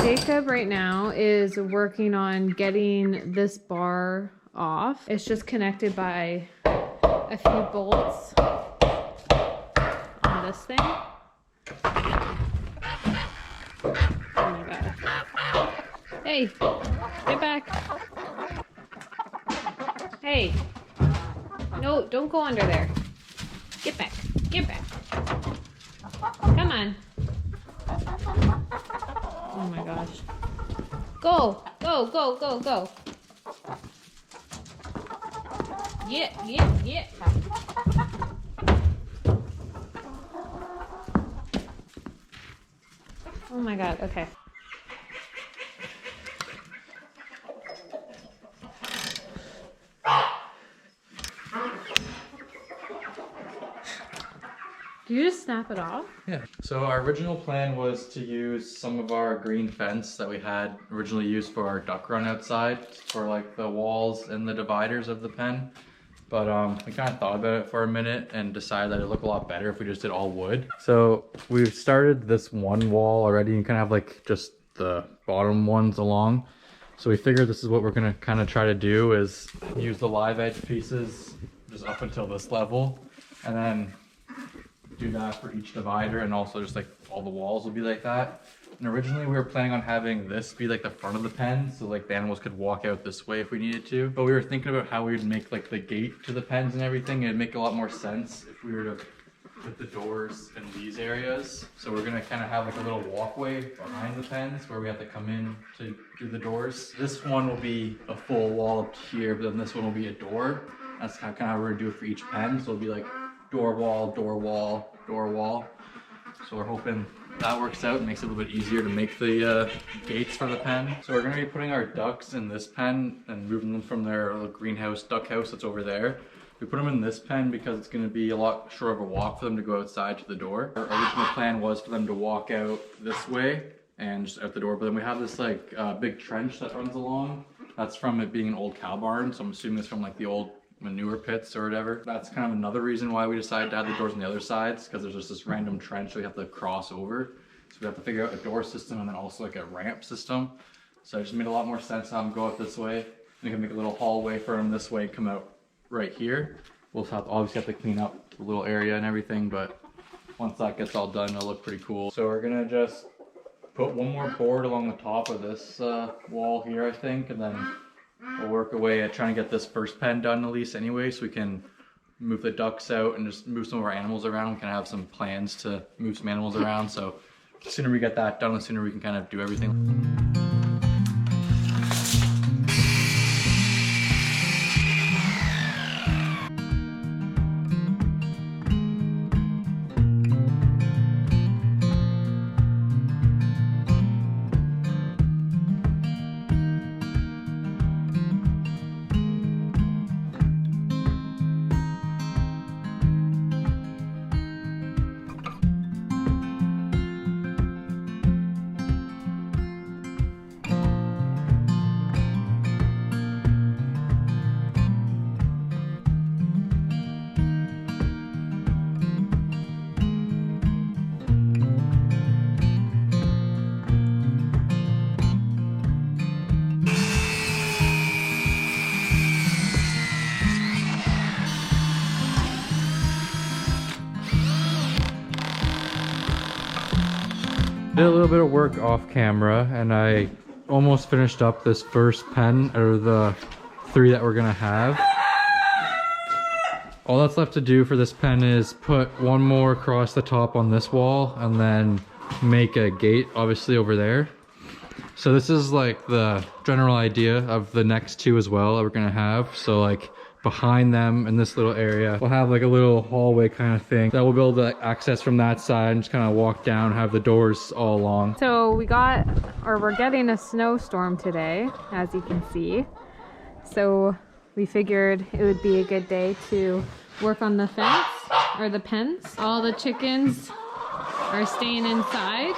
Jacob right now is working on getting this bar off. It's just connected by a few bolts on this thing. Oh my god. Hey, get back. Hey. No, don't go under there. Get back. Get back. Come on. Oh my gosh. Go. Go, go, go, go. Yeah. Oh my god, okay. Do you just snap it off? Yeah. So our original plan was to use some of our green fence that we had originally used for our duck run outside for like the walls and the dividers of the pen. But we kind of thought about it for a minute and decided that it'd look a lot better if we just did all wood. So we've started this one wall already and kind of have like just the bottom ones along. So we figured this is what we're gonna kind of try to do, is use the live edge pieces just up until this level, and then do that for each divider, and also just like all the walls will be like that. And originally we were planning on having this be like the front of the pen, so like the animals could walk out this way if we needed to. But we were thinking about how we would make like the gate to the pens and everything, and it'd make a lot more sense if we were to put the doors in these areas. So we're gonna kind of have like a little walkway behind the pens where we have to come in to do the doors. This one will be a full wall up here, but then this one will be a door. That's kind of how we're gonna do it for each pen. So it'll be like door wall, door wall, door wall. So we're hoping that works out and makes it a little bit easier to make the gates for the pen. So we're gonna be putting our ducks in this pen and moving them from their little greenhouse, duck house that's over there. We put them in this pen because it's gonna be a lot shorter of a walk for them to go outside to the door. Our original plan was for them to walk out this way and just out the door, but then we have this like big trench that runs along. That's from it being an old cow barn, so I'm assuming it's from like the old manure pits or whatever. That's kind of another reason why we decided to have the doors on the other sides, because there's just this random trench we have to cross over. So we have to figure out a door system and then also like a ramp system. So it just made a lot more sense to have them go out this way. And you can make a little hallway for them this way and come out right here. We'll obviously have to clean up the little area and everything, but once that gets all done, it'll look pretty cool. So we're gonna just put one more board along the top of this wall here, I think, and then we'll work away at trying to get this first pen done at least anyway, so we can move the ducks out and just move some of our animals around. We can have some plans to move some animals around, so the sooner we get that done, the sooner we can kind of do everything. Did a little bit of work off camera, and I almost finished up this first pen out of the 3 that we're gonna have. All that's left to do for this pen is put one more across the top on this wall and then make a gate obviously over there. So this is like the general idea of the next 2 as well that we're gonna have. So like behind them in this little area, we'll have like a little hallway kind of thing that we'll be able to access from that side and just kind of walk down, have the doors all along. So we're getting a snowstorm today, as you can see. So we figured it would be a good day to work on the fence, or the pens. All the chickens are staying inside.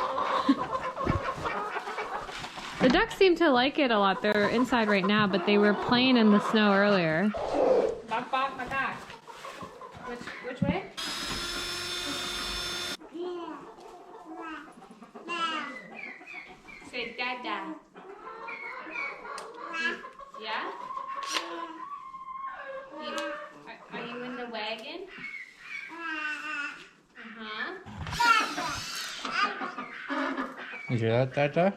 The ducks seem to like it a lot. They're inside right now, but they were playing in the snow earlier. Bok, bok, bok, bok. Which way? Say dada. Yeah? Are you in the wagon? Uh-huh. You hear that, Dada?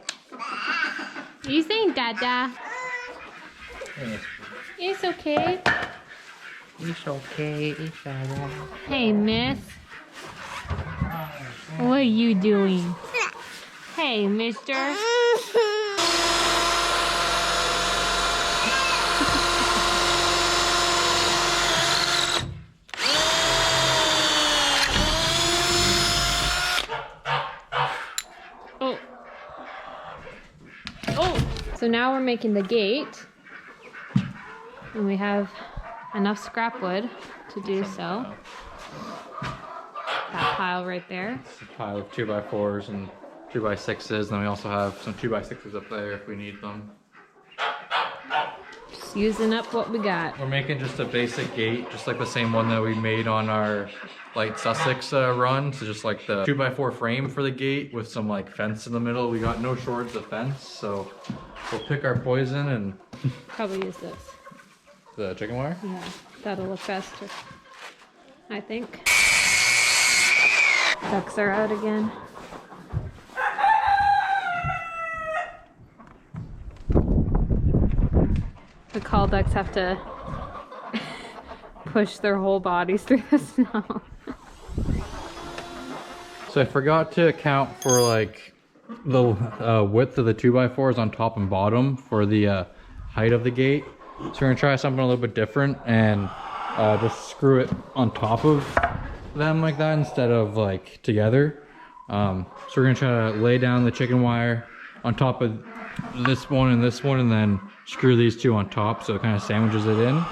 Are you saying dada? Yes. It's okay. It's okay, it's Dada. Hey, miss. What are you doing? Hey, mister. Oh. Oh. So now we're making the gate. And we have enough scrap wood to do so. That pile right there. It's a pile of 2x4s and 2x6s, and then we also have some 2x6s up there if we need them. Just using up what we got. We're making just a basic gate, just like the same one that we made on our light Sussex run. So just like the 2x4 frame for the gate with some like fence in the middle. We got no shortage of fence, so we'll pick our poison and Probably use this. the chicken wire. Yeah, that'll look faster, I think. Ducks are out again. The call ducks have to push their whole bodies through the snow. So I forgot to account for like the width of the 2x4s on top and bottom for the height of the gate. So we're gonna try something a little bit different and just screw it on top of them like that instead of like together. So we're gonna try to lay down the chicken wire on top of this one and then screw these two on top so it kind of sandwiches it in.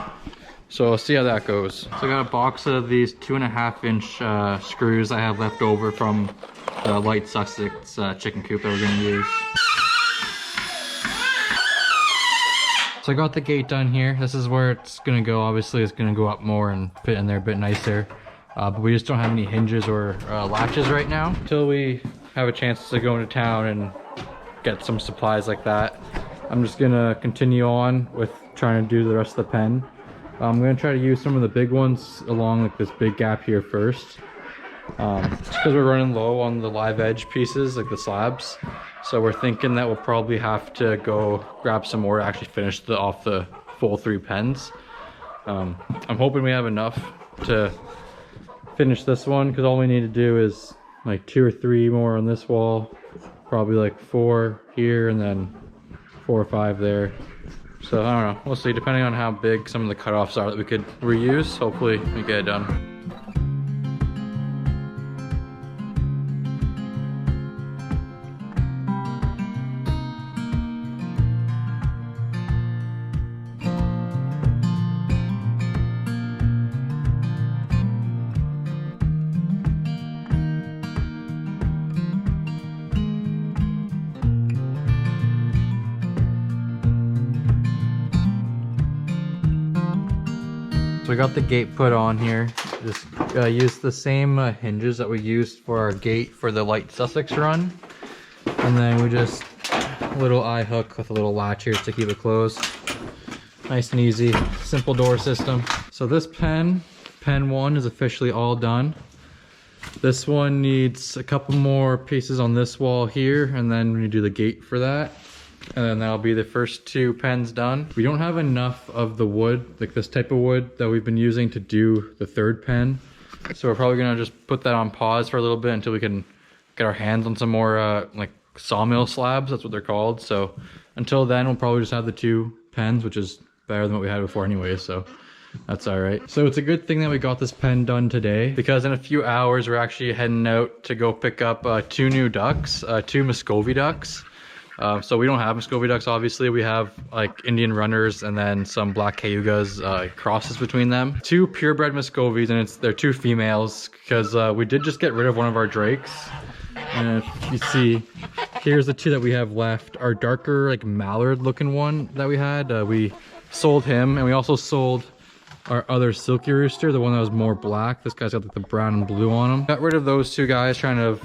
So we'll see how that goes. So I got a box of these 2.5-inch screws I have left over from the light Sussex chicken coop that we're gonna use. So I got the gate done here. This is where it's gonna go. Obviously it's gonna go up more and fit in there a bit nicer. But we just don't have any hinges or latches right now. Until we have a chance to go into town and get some supplies like that, I'm just gonna continue on with trying to do the rest of the pen. I'm gonna try to use some of the big ones along like this big gap here first. Just because we're running low on the live edge pieces, like the slabs. So we're thinking that we'll probably have to go grab some more to actually finish off the full 3 pens. I'm hoping we have enough to finish this one, because all we need to do is like 2 or 3 more on this wall, probably like 4 here and then 4 or 5 there. So I don't know, we'll see, depending on how big some of the cutoffs are that we could reuse. Hopefully we get it done. So we got the gate put on here. Just used the same hinges that we used for our gate for the light Sussex run. And then we just, little eye hook with a little latch here to keep it closed. Nice and easy, simple door system. So this pen 1 is officially all done. This one needs a couple more pieces on this wall here, and then we do the gate for that. And then that'll be the first 2 pens done. We don't have enough of the wood, like this type of wood that we've been using to do the 3rd pen. So we're probably gonna just put that on pause for a little bit until we can get our hands on some more like sawmill slabs, that's what they're called. So until then, we'll probably just have the 2 pens, which is better than what we had before anyway, so that's all right. So it's a good thing that we got this pen done today, because in a few hours, we're actually heading out to go pick up 2 new ducks, 2 Muscovy Ducks. So we don't have Muscovy Ducks, obviously. We have like Indian runners and then some black Cayugas, crosses between them. 2 purebred Muscovies, and they're 2 females, because we did just get rid of one of our drakes. And if you see, here's the 2 that we have left. Our darker like mallard looking one that we had, we sold him, and we also sold our other silky rooster, the one that was more black. This guy's got like the brown and blue on him. Got rid of those 2 guys, trying to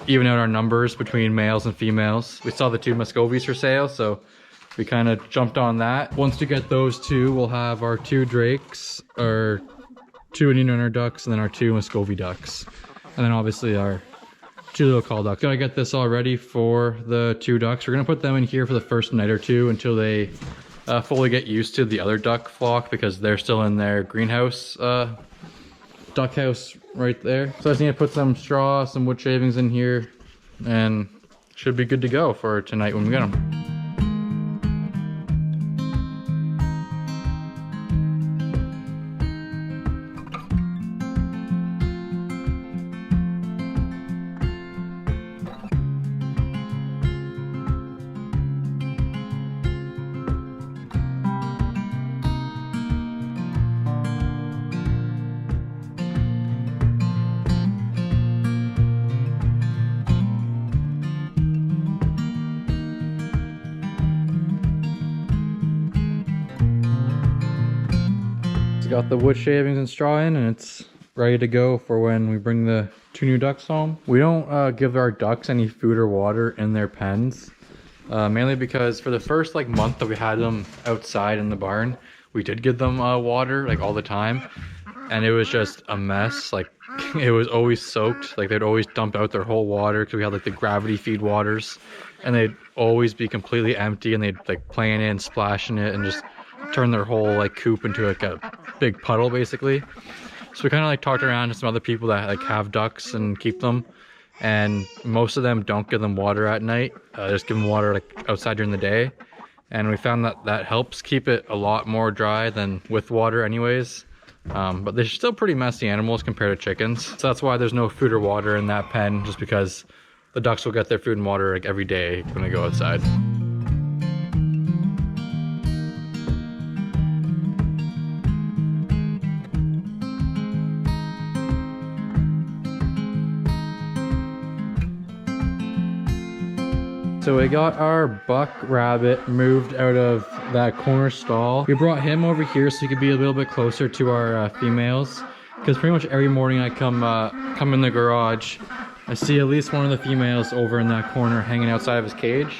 even out our numbers between males and females. We saw the 2 Muscovies for sale, so we kind of jumped on that. Once we get those 2, we'll have our 2 Drakes, our 2 Indian Runner Ducks, and then our 2 Muscovy Ducks. And then obviously our 2 little call ducks. Gotta get this all ready for the 2 ducks. We're gonna put them in here for the first night or 2 until they fully get used to the other duck flock, because they're still in their greenhouse, duck house right there. So I just need to put some straw, some wood shavings in here, and should be good to go for tonight when we get them. Got the wood shavings and straw in, and it's ready to go for when we bring the 2 new ducks home. We don't give our ducks any food or water in their pens, mainly because for the first like month that we had them outside in the barn, we did give them water like all the time, and it was just a mess. Like it was always soaked. Like they'd always dump out their whole water because we had like the gravity feed waters, and they'd always be completely empty, and they'd like play in it and splash in it and just turn their whole like coop into like a big puddle basically. So we kind of like talked around to some other people that like have ducks and keep them, and most of them don't give them water at night. Just give them water like outside during the day, and we found that that helps keep it a lot more dry than with water anyways. But they're still pretty messy animals compared to chickens, so that's why there's no food or water in that pen, just because the ducks will get their food and water like every day when they go outside. So we got our buck rabbit moved out of that corner stall. We brought him over here so he could be a little bit closer to our females, because pretty much every morning I come in the garage, I see at least one of the females over in that corner hanging outside of his cage.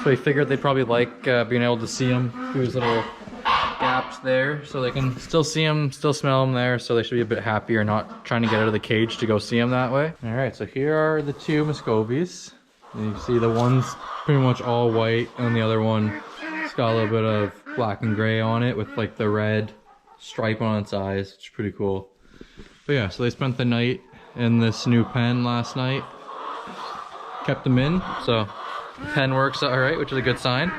So we figured they'd probably like being able to see him through his little gaps there, so they can still see him, still smell him there, so they should be a bit happier not trying to get out of the cage to go see him that way. All right, so here are the 2 Muscovies. And you see the one's pretty much all white, and the other one it's got a little bit of black and gray on it with like the red stripe on its eyes, which is pretty cool. But yeah, so they spent the night in this new pen last night. Kept them in, so pen works all right, which is a good sign.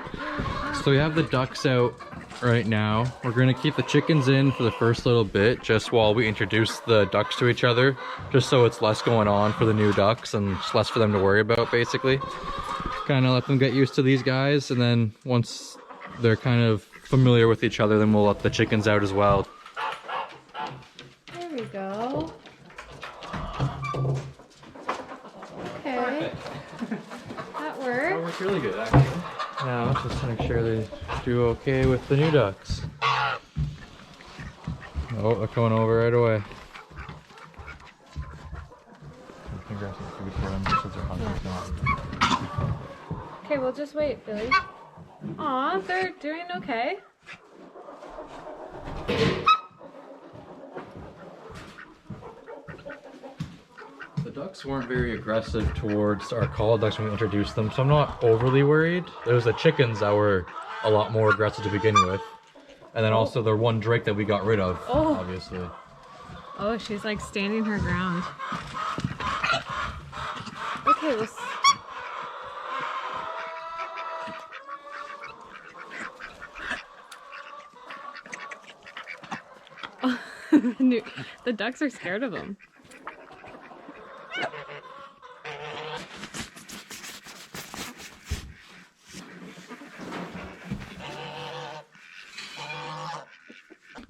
So we have the ducks out right now. We're gonna keep the chickens in for the first little bit, just while we introduce the ducks to each other, just so it's less going on for the new ducks and just less for them to worry about basically. Kind of let them get used to these guys, and then once they're kind of familiar with each other, then we'll let the chickens out as well. There we go. Okay. That worked. That worked really good actually. Now just to make sure they do okay with the new ducks. Oh, they're coming over right away. Okay, we'll just wait, Billy. Aw, they're doing okay. The ducks weren't very aggressive towards our call ducks when we introduced them, so I'm not overly worried. There was the chickens that were a lot more aggressive to begin with. And then also the one Drake that we got rid of, obviously. Oh, she's like standing her ground. Okay, let's... The ducks are scared of them.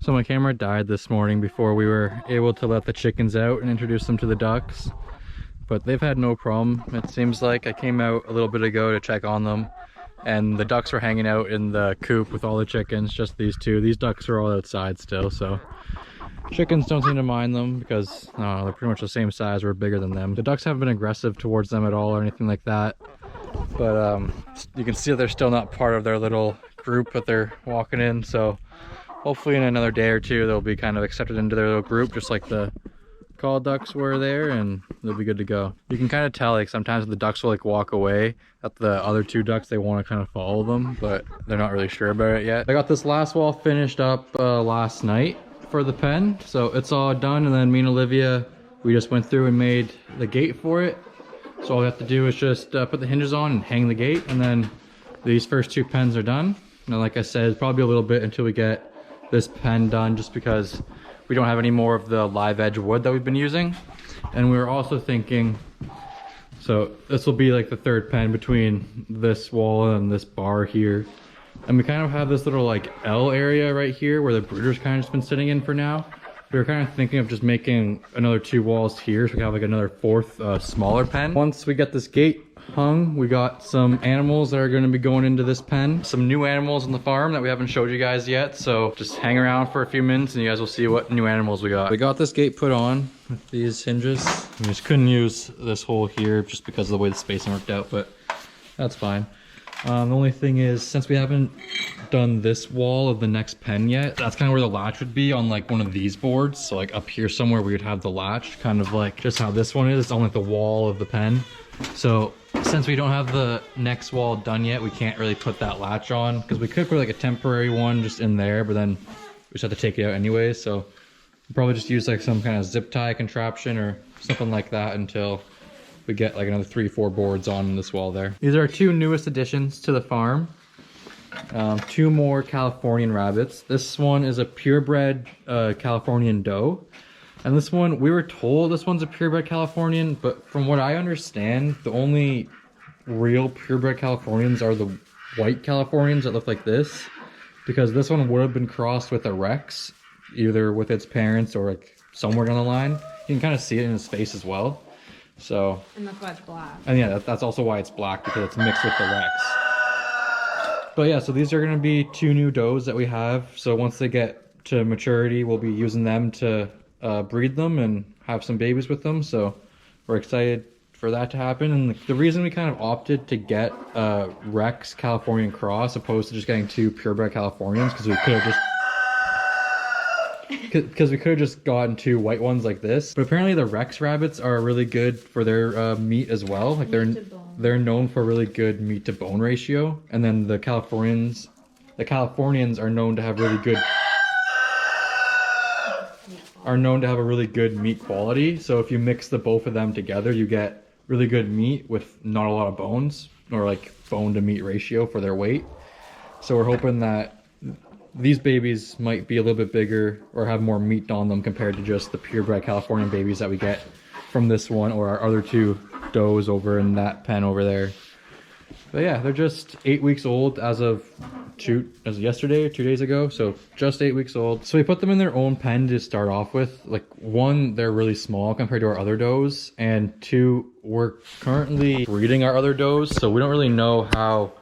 So my camera died this morning before we were able to let the chickens out and introduce them to the ducks. But they've had no problem. It seems like I came out a little bit ago to check on them, and the ducks were hanging out in the coop with all the chickens, just these 2. These ducks are all outside still, so Chickens don't seem to mind them because they're pretty much the same size or bigger than them. The ducks haven't been aggressive towards them at all or anything like that. But you can see that they're still not part of their little group that they're walking in. So hopefully in another day or two, they'll be kind of accepted into their little group, just like the call ducks were there, and they'll be good to go. You can kind of tell, like, sometimes the ducks will like walk away, that the other two ducks, they want to kind of follow them, but they're not really sure about it yet. I got this last wall finished up last night for the pen, so it's all done. And then me and Olivia, we just went through and made the gate for it. So all we have to do is just put the hinges on and hang the gate, and then these first two pens are done. And like I said, it's probably a little bit until we get this pen done, just because we don't have any more of the live edge wood that we've been using. And we were also thinking, so this will be like the third pen between this wall and this bar here. And we kind of have this little like L area right here where the brooder's kind of just been sitting in for now. We were kind of thinking of just making another two walls here, so we have like another fourth smaller pen. Once we get this gate hung, we got some animals that are going to be going into this pen. Some new animals on the farm that we haven't showed you guys yet, so just hang around for a few minutes and you guys will see what new animals we got. We got this gate put on with these hinges. We just couldn't use this hole here just because of the way the spacing worked out, but that's fine. The only thing is, since we haven't done this wall of the next pen yet, that's kind of where the latch would be, on like one of these boards. So like up here somewhere we would have the latch, kind of like just how this one is. It's on like the wall of the pen. So since we don't have the next wall done yet, we can't really put that latch on, because we could put like a temporary one just in there, but then we just have to take it out anyway. So we'll probably just use like some kind of zip tie contraption or something like that until we get like another 3-4 boards on this wall there. These are our two newest additions to the farm. Two more Californian rabbits. This one is a purebred Californian doe. And this one, we were told this one's a purebred Californian, but from what I understand, the only real purebred Californians are the white Californians that look like this. Because this one would have been crossed with a Rex, either with its parents or like somewhere down the line. You can kind of see it in his face as well. So, and that's why it's black. And yeah, that's also why it's black, because it's mixed with the Rex. But yeah, so these are going to be two new does that we have. So once they get to maturity, we'll be using them to breed them and have some babies with them. So we're excited for that to happen. And the reason we kind of opted to get a Rex Californian cross opposed to just getting two purebred Californians, because we could have just gotten two white ones like this. But apparently the Rex rabbits are really good for their meat as well. Like they're known for really good meat to bone ratio. And then the Californians are known to have really good meat quality. So if you mix the both of them together, you get really good meat with not a lot of bones, or like bone to meat ratio for their weight. So we're hoping that these babies might be a little bit bigger or have more meat on them compared to just the purebred Californian babies that we get from this one or our other two does over in that pen over there. But yeah, they're just 8 weeks old as of yesterday or 2 days ago, so just 8 weeks old. So we put them in their own pen to start off with. Like, one, they're really small compared to our other does, and two, we're currently breeding our other does, so we don't really know how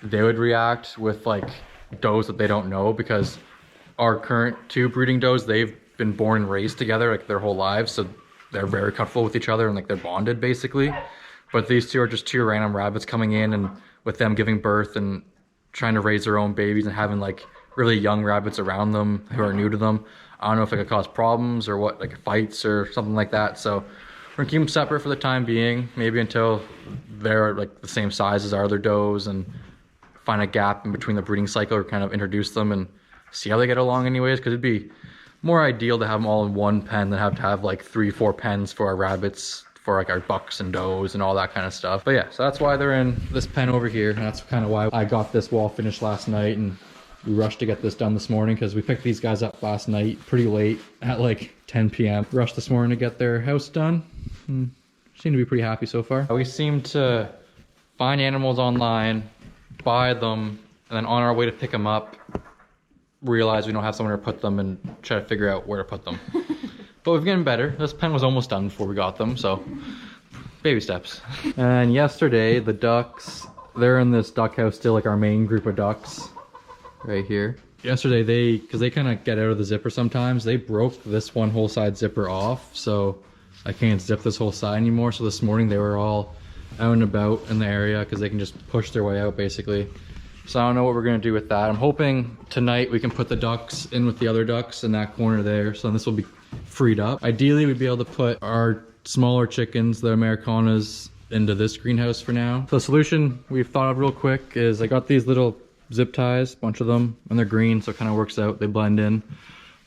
they would react with like does that they don't know, because our current two breeding does, they've been born and raised together like their whole lives, so they're very comfortable with each other and like they're bonded basically. But these two are just two random rabbits coming in, and with them giving birth and trying to raise their own babies and having like really young rabbits around them who are new to them, I don't know if it could cause problems or what, like fights or something like that. So we're gonna keep them separate for the time being, maybe until they're like the same size as our other does, and find a gap in between the breeding cycle, or kind of introduce them and see how they get along anyways, because it'd be more ideal to have them all in one pen than have to have like 3-4 pens for our rabbits, for like our bucks and does and all that kind of stuff. But yeah, so that's why they're in this pen over here, and that's kind of why I got this wall finished last night, and we rushed to get this done this morning because we picked these guys up last night pretty late at like 10 p.m. Rushed this morning to get their house done, and seem to be pretty happy so far. We seem to find animals online, buy them, and then on our way to pick them up, realize we don't have somewhere to put them and try to figure out where to put them. But we've gotten better. This pen was almost done before we got them, so baby steps. And yesterday, the ducks, they're in this duck house still, like our main group of ducks right here. yesterday because they kind of get out of the zipper sometimes, they broke this one whole side zipper off, so I can't zip this whole side anymore. So this morning they were all out and about in the area because they can just push their way out basically. So I don't know what we're gonna do with that. I'm hoping tonight we can put the ducks in with the other ducks in that corner there, so this will be freed up. Ideally we'd be able to put our smaller chickens, the Americanas, into this greenhouse for now. So the solution we've thought of real quick is I got these little zip ties, a bunch of them, and they're green, so it kind of works out, they blend in.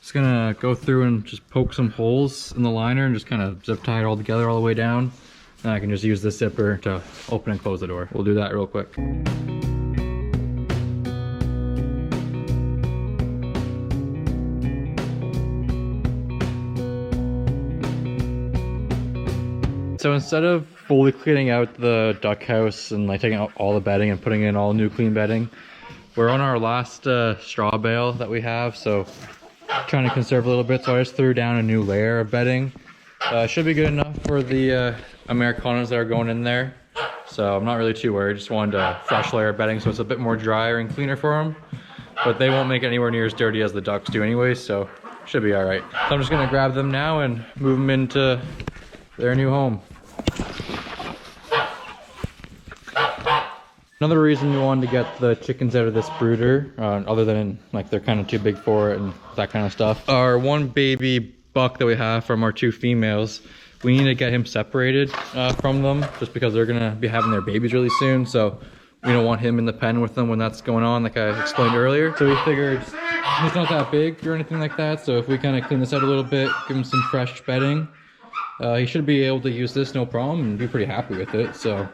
Just gonna go through and just poke some holes in the liner and just kind of zip tie it all together all the way down. And I can just use this zipper to open and close the door. We'll do that real quick. So instead of fully cleaning out the duck house and like taking out all the bedding and putting in all new clean bedding, we're on our last straw bale that we have, so trying to conserve a little bit. So I just threw down a new layer of bedding. Should be good enough for the Americanas that are going in there. So I'm not really too worried. Just wanted a fresh layer of bedding so it's a bit more drier and cleaner for them. But they won't make it anywhere near as dirty as the ducks do anyway, so should be all right. So I'm just gonna grab them now and move them into their new home. Another reason we wanted to get the chickens out of this brooder, other than like they're kind of too big for it and that kind of stuff, our one baby buck that we have from our two females, we need to get him separated from them just because they're gonna be having their babies really soon. So we don't want him in the pen with them when that's going on, like I explained earlier. So we figured he's not that big or anything like that, so if we kind of clean this out a little bit, give him some fresh bedding, he should be able to use this no problem and be pretty happy with it. So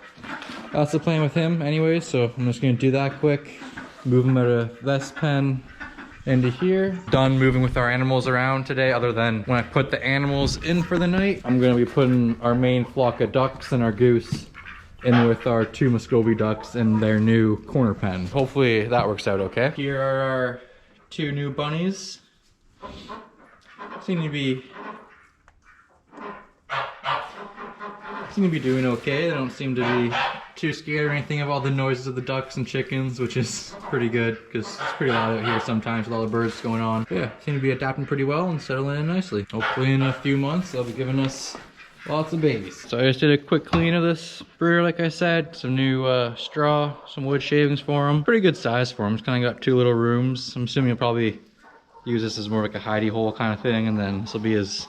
that's the plan with him anyway. So I'm just gonna do that quick, move him out of this pen into here. Done moving with our animals around today, other than when I put the animals in for the night. I'm gonna be putting our main flock of ducks and our goose in with our two Muscovy ducks in their new corner pen. Hopefully that works out okay. Here are our two new bunnies. Seem to be doing okay. They don't seem to be too scared or anything of all the noises of the ducks and chickens, which is pretty good because it's pretty loud out here sometimes with all the birds going on. But yeah, seem to be adapting pretty well and settling in nicely. Hopefully in a few months they'll be giving us lots of babies. So I just did a quick clean of this brooder, like I said. Some new straw, some wood shavings for them. Pretty good size for them. It's kind of got two little rooms. I'm assuming you'll probably use this as more like a hidey hole kind of thing, and then this will be his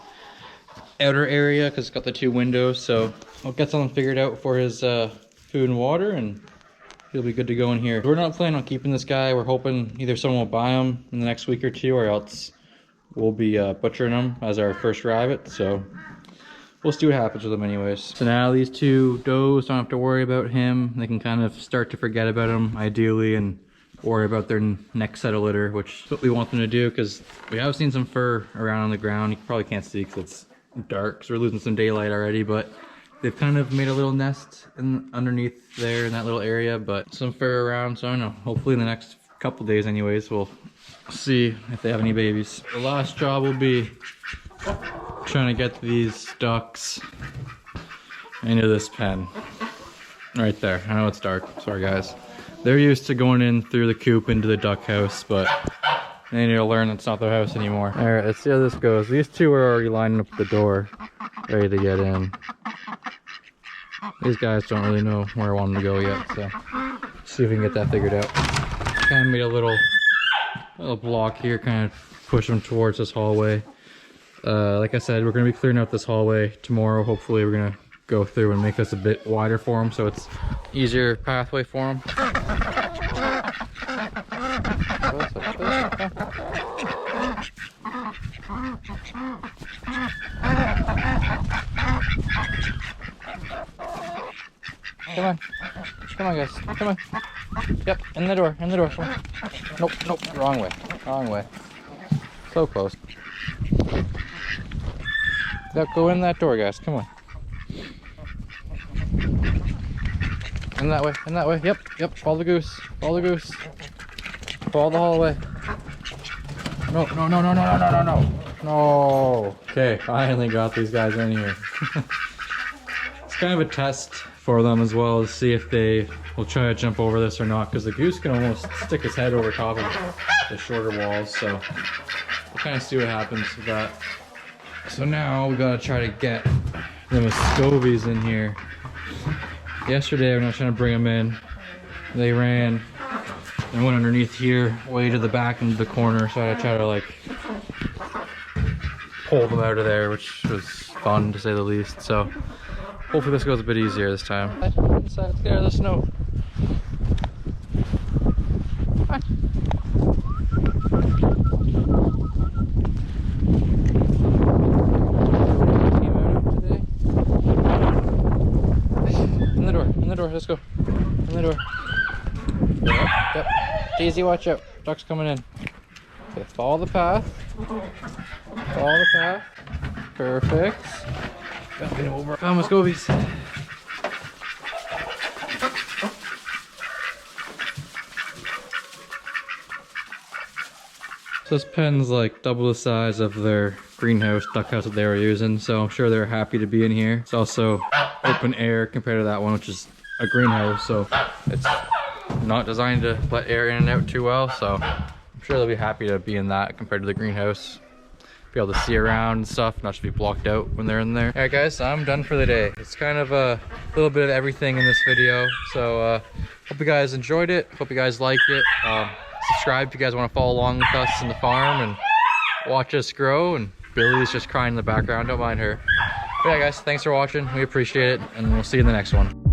outer area because it's got the two windows. So I'll get something figured out for his food and water, and he'll be good to go in here. We're not planning on keeping this guy. We're hoping either someone will buy him in the next week or two, or else we'll be butchering him as our first rabbit. So we'll see what happens with him anyways. So now these two does don't have to worry about him. They can kind of start to forget about him ideally and worry about their next set of litter, which is what we want them to do, because we have seen some fur around on the ground. You probably can't see because it's dark, so we're losing some daylight already, but they've kind of made a little nest underneath there in that little area, but some fur around, so I don't know. Hopefully in the next couple days anyways, we'll see if they have any babies. The last job will be trying to get these ducks into this pen. Right there. I know it's dark. Sorry guys. They're used to going in through the coop into the duck house, but they need to learn it's not their house anymore. Alright, let's see how this goes. These two are already lining up the door, ready to get in. These guys don't really know where I want them to go yet, so let's see if we can get that figured out. Kind of made a little block here, kind of push them towards this hallway. Like I said, we're going to be clearing out this hallway tomorrow. Hopefully we're going to go through and make this a bit wider for them so it's easier pathway for them. Come on. Come on, guys. Come on. Yep, in the door. In the door. Come on. Nope, nope. Wrong way. Wrong way. So close. Yep, go in that door, guys. Come on. In that way. In that way. Yep, yep. Follow the goose. Follow the goose. Follow the hallway. No, no, no, no, no, no, no, no, no. No. Okay, finally got these guys in here. It's kind of a test for them as well, to see if they will try to jump over this or not, because the goose can almost stick his head over top of the shorter walls, so we'll kind of see what happens with that. So now we gotta try to get the Muscovies in here. Yesterday when I was trying to bring them in, they ran and went underneath here, way to the back into the corner, so I had to try to like pull them out of there, which was fun to say the least. So hopefully this goes a bit easier this time. Let's get out of the snow. Hi. In the door, let's go. In the door. Yep. Daisy, watch out. Duck's coming in. Okay, follow the path. Follow the path. Perfect. Gotta get over. Found Muscovies. So this pen's like double the size of their greenhouse, duck house that they were using, so I'm sure they're happy to be in here. It's also open air compared to that one, which is a greenhouse, so it's not designed to let air in and out too well, so I'm sure they'll be happy to be in that compared to the greenhouse. Be able to see around and stuff, not just be blocked out when they're in there. Alright guys, so I'm done for the day. It's kind of a little bit of everything in this video, so hope you guys enjoyed it, hope you guys liked it. Subscribe if you guys want to follow along with us in the farm and watch us grow. And Billy's just crying in the background, don't mind her. But yeah guys, thanks for watching, we appreciate it, and we'll see you in the next one.